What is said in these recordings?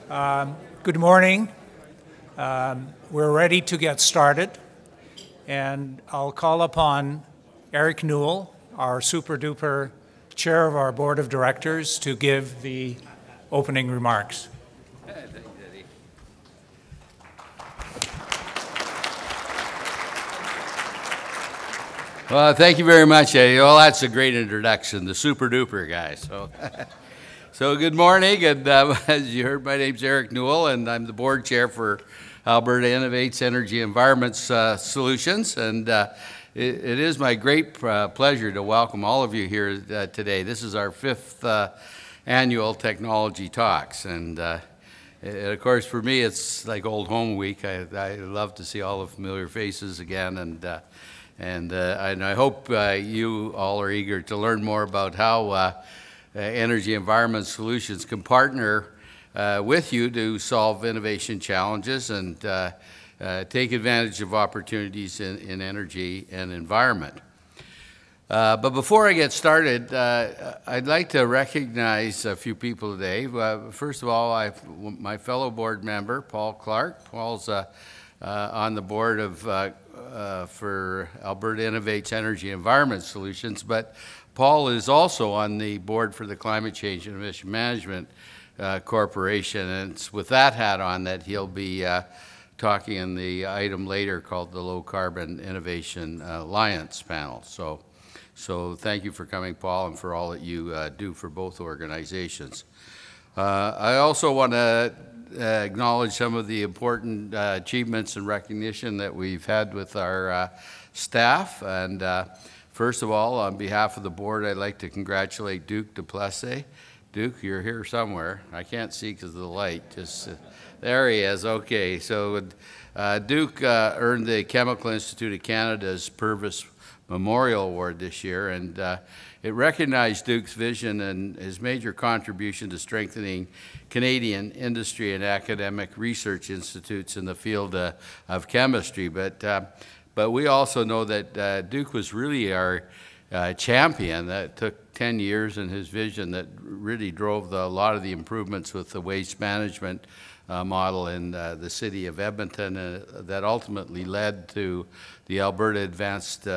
Good morning. We're ready to get started, and I'll call upon Eric Newell, our super-duper chair of our board of directors, to give the opening remarks. Well, thank you very much, Eddie. Well, that's a great introduction, the super-duper guy. So good morning, and as you heard, my name's Eric Newell, and I'm the board chair for Alberta Innovates Energy Environments Solutions, and it is my great pleasure to welcome all of you here today. This is our 5th annual Technology Talks, and of course, for me, it's like old home week. I love to see all the familiar faces again, and I hope you all are eager to learn more about how Energy Environment Solutions can partner with you to solve innovation challenges and take advantage of opportunities in energy and environment. But before I get started, I'd like to recognize a few people today. First of all, my fellow board member, Paul Clark. Paul's on the board of for Alberta Innovates Energy Environment Solutions, but Paul is also on the board for the Climate Change and Emission Management Corporation, and it's with that hat on that he'll be talking in the item later called the Low Carbon Innovation Alliance panel. So thank you for coming, Paul, and for all that you do for both organizations. I also want to acknowledge some of the important achievements and recognition that we've had with our staff. And first of all, on behalf of the board, I'd like to congratulate Duke Duplessis. Duke, you're here somewhere. I can't see because of the light. There he is. Okay. So Duke earned the Chemical Institute of Canada's Purvis Memorial Award this year, and it recognized Duke's vision and his major contribution to strengthening Canadian industry and academic research institutes in the field of chemistry. But we also know that Duke was really our champion. That took 10 years, and his vision that really drove a lot of the improvements with the waste management model in the city of Edmonton that ultimately led to the Alberta Advanced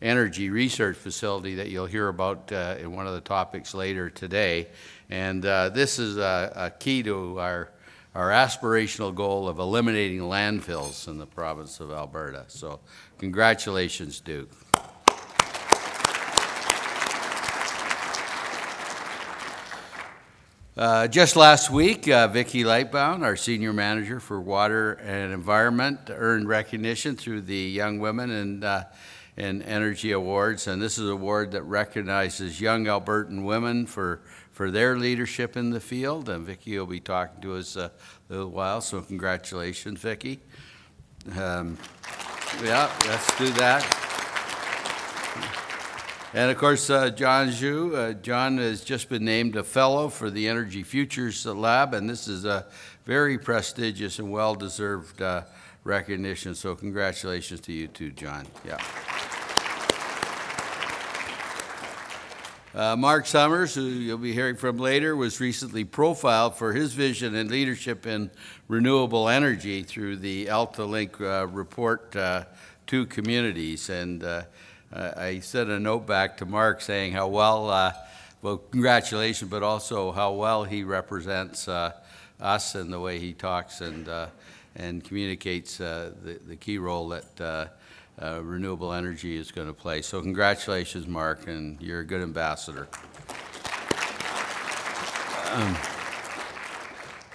Energy Research Facility that you'll hear about in one of the topics later today. And this is a key to our aspirational goal of eliminating landfills in the province of Alberta. So congratulations, Duke. Just last week, Vicki Lightbound, our Senior Manager for Water and Environment, earned recognition through the Young Women and Energy Awards, and this is an award that recognizes young Albertan women for their leadership in the field, and Vicki will be talking to us a little while, so congratulations, Vicki. Yeah, let's do that. And of course, John Zhu. John has just been named a fellow for the Energy Futures Lab, and this is a very prestigious and well-deserved recognition, so congratulations to you too, John. Yeah. Mark Summers, who you'll be hearing from later, was recently profiled for his vision and leadership in renewable energy through the AltaLink report to communities. And I sent a note back to Mark saying how well, congratulations, but also how well he represents us and the way he talks and communicates the key role that renewable energy is going to play. So congratulations, Mark, and you're a good ambassador.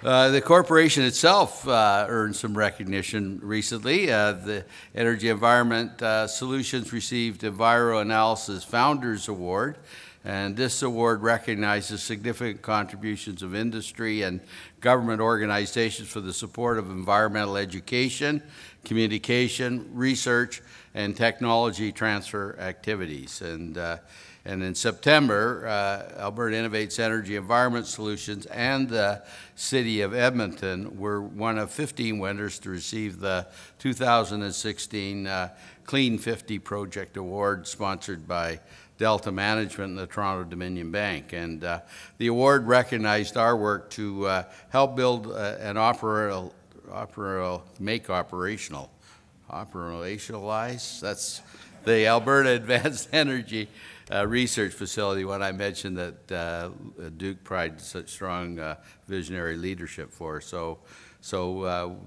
The corporation itself earned some recognition recently. The Energy Environment Solutions received EnviroAnalysis Founders Award, and this award recognizes significant contributions of industry and government organizations for the support of environmental education, communication, research, and technology transfer activities. And in September, Alberta Innovates Energy Environment Solutions and the City of Edmonton were one of 15 winners to receive the 2016 Clean 50 Project Award, sponsored by Delta Management and the Toronto Dominion Bank. And the award recognized our work to help build and operationalize, that's the Alberta Advanced Energy Research Facility, when I mentioned that Duke provides such strong visionary leadership for. So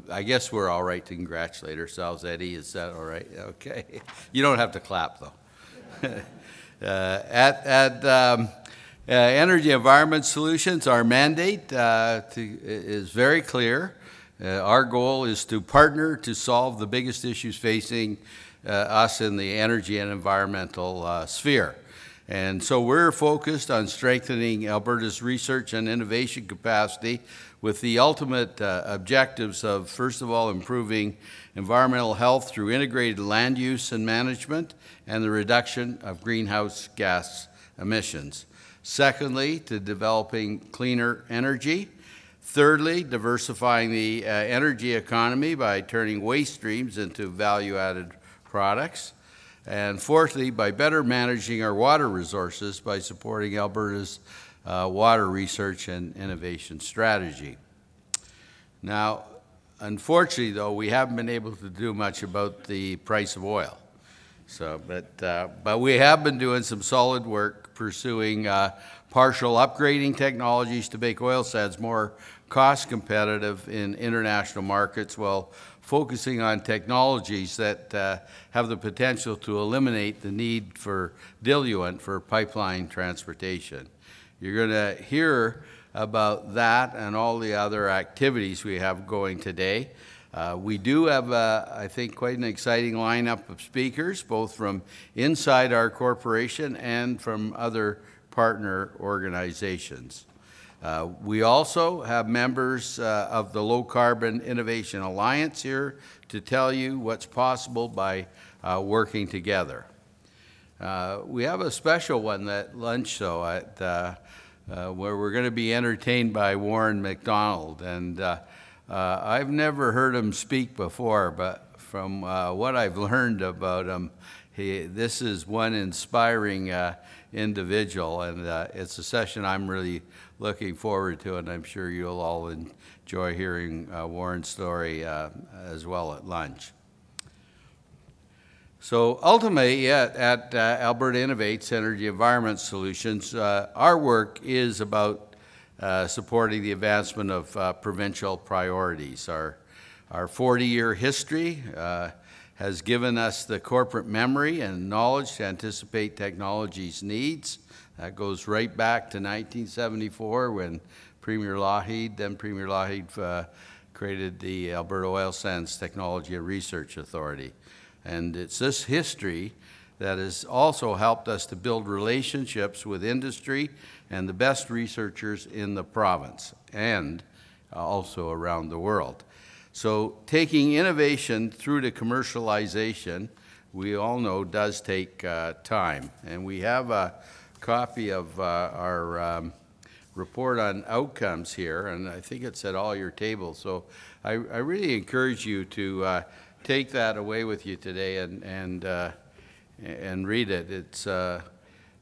I guess we're all right to congratulate ourselves, Eddie. Is that all right? Okay. You don't have to clap, though. At Energy Environment Solutions, our mandate is very clear. Our goal is to partner to solve the biggest issues facing us in the energy and environmental sphere. And so we're focused on strengthening Alberta's research and innovation capacity with the ultimate objectives of, first of all, improving environmental health through integrated land use and management and the reduction of greenhouse gas emissions. Secondly, to developing cleaner energy. Thirdly, diversifying the energy economy by turning waste streams into value-added products. And fourthly, by better managing our water resources by supporting Alberta's water research and innovation strategy. Now, unfortunately, though, we haven't been able to do much about the price of oil. So, but we have been doing some solid work pursuing partial upgrading technologies to make oil sands more cost competitive in international markets while focusing on technologies that have the potential to eliminate the need for diluent for pipeline transportation. You're going to hear about that and all the other activities we have going today. We do have, I think, quite an exciting lineup of speakers, both from inside our corporation and from other partner organizations. We also have members of the Low Carbon Innovation Alliance here to tell you what's possible by working together. We have a special one at lunch, though, at, where we're going to be entertained by Warren McDonald. And I've never heard him speak before, but from what I've learned about him, this is one inspiring individual, and it's a session I'm really looking forward to, and I'm sure you'll all enjoy hearing Warren's story as well at lunch. So ultimately, at Alberta Innovates Energy Environment Solutions, our work is about supporting the advancement of provincial priorities. Our 40-year history has given us the corporate memory and knowledge to anticipate technology's needs. That goes right back to 1974 when Premier Lougheed, then Premier Lougheed, created the Alberta Oil Sands Technology and Research Authority. And it's this history that has also helped us to build relationships with industry and the best researchers in the province and also around the world. So taking innovation through to commercialization, we all know does take time. And we have a copy of our report on outcomes here, and I think it's at all your tables. So I really encourage you to take that away with you today and read it. It's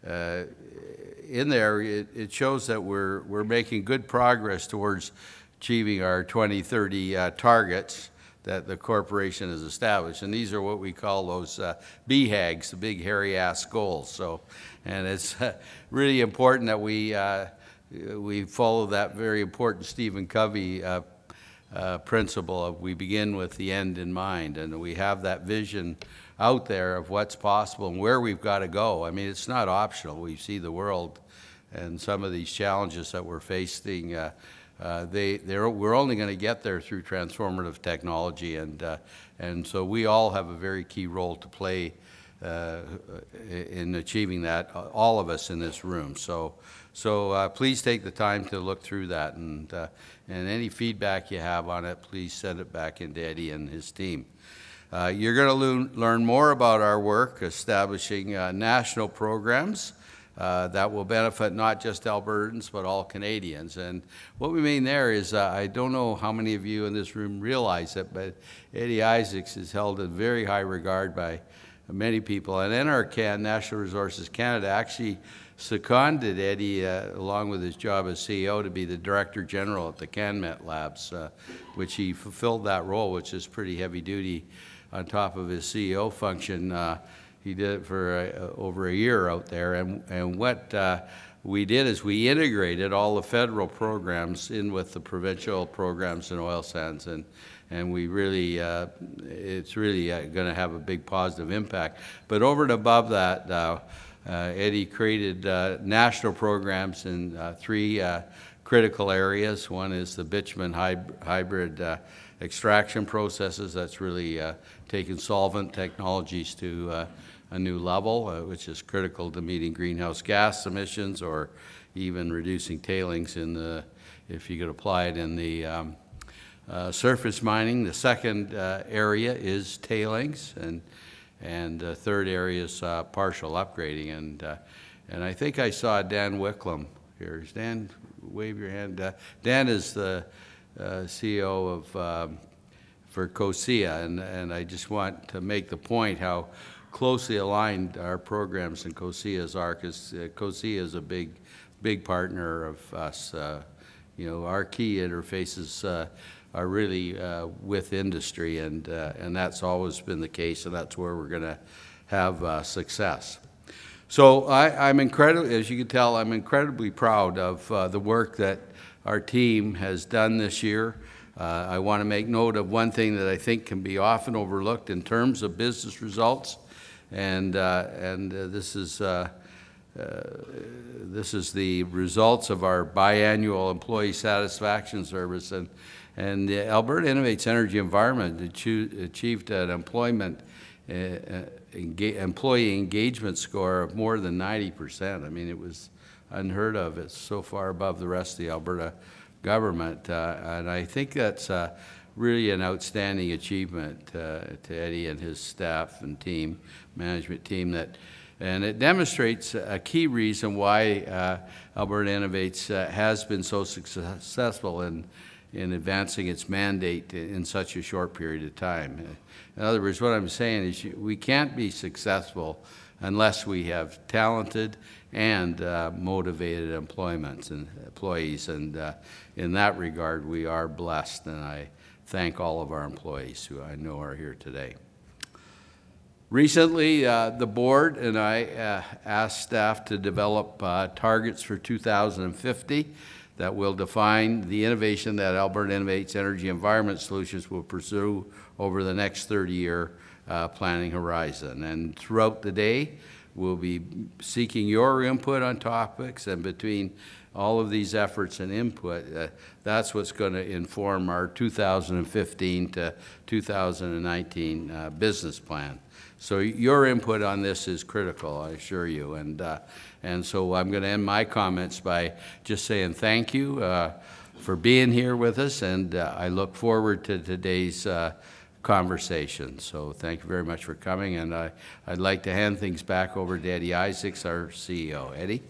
in there. It shows that we're making good progress towards achieving our 2030 targets that the corporation has established, and these are what we call those BHAGs, the big hairy ass goals. So, and it's really important that we follow that very important Stephen Covey principle of we begin with the end in mind, and we have that vision out there of what's possible and where we've got to go. I mean, it's not optional. We see the world and some of these challenges that we're facing. We're only going to get there through transformative technology, and so we all have a very key role to play in achieving that, all of us in this room. So please take the time to look through that, and any feedback you have on it, please send it back into Eddie and his team. You're going to learn more about our work establishing national programs that will benefit not just Albertans, but all Canadians. And what we mean there is, I don't know how many of you in this room realize it, but AI-EES is held in very high regard by many people. And NRCan, National Resources Canada, actually seconded Eddie, along with his job as CEO, to be the Director General at the CanMet Labs, which he fulfilled that role, which is pretty heavy duty on top of his CEO function. He did it for over a year out there. And what we did is we integrated all the federal programs in with the provincial programs in oil sands, and we really, it's really going to have a big positive impact. But over and above that, Eddie created national programs in 3 critical areas. One is the bitumen hybrid extraction processes. That's really taken solvent technologies to a new level, which is critical to meeting greenhouse gas emissions, or even reducing tailings in the, if you could apply it in the surface mining. The second area is tailings, and the third area is partial upgrading. And I think I saw Dan Wicklum here. Is Dan, wave your hand. Dan is the CEO of for COSIA, and I just want to make the point how closely aligned our programs and COSIA's are, because COSIA is a big partner of us. You know, our key interfaces are really with industry, and that's always been the case, and that's where we're going to have success. So I'm incredibly, as you can tell, I'm incredibly proud of the work that our team has done this year. I want to make note of one thing that I think can be often overlooked in terms of business results, and this is the results of our biannual employee satisfaction service, and the Alberta Innovates Energy Environment achieved an employee engagement score of more than 90%. I mean, it was unheard of. It's so far above the rest of the Alberta government, and I think that's really an outstanding achievement to Eddie and his staff and team, management team, and it demonstrates a key reason why Alberta Innovates has been so successful in advancing its mandate in such a short period of time. In other words, what I'm saying is we can't be successful unless we have talented and motivated employees, and in that regard, we are blessed, and I thank all of our employees who I know are here today. Recently, the board and I asked staff to develop targets for 2050 that will define the innovation that Alberta Innovates Energy Environment Solutions will pursue over the next 30-year planning horizon. And throughout the day, we'll be seeking your input on topics, and between all of these efforts and input, that's what's going to inform our 2015 to 2019 business plan. So your input on this is critical, I assure you. And so I'm going to end my comments by just saying thank you for being here with us, and I look forward to today's conversation. So thank you very much for coming, and I'd like to hand things back over to Eddie Isaacs, our CEO. Eddie?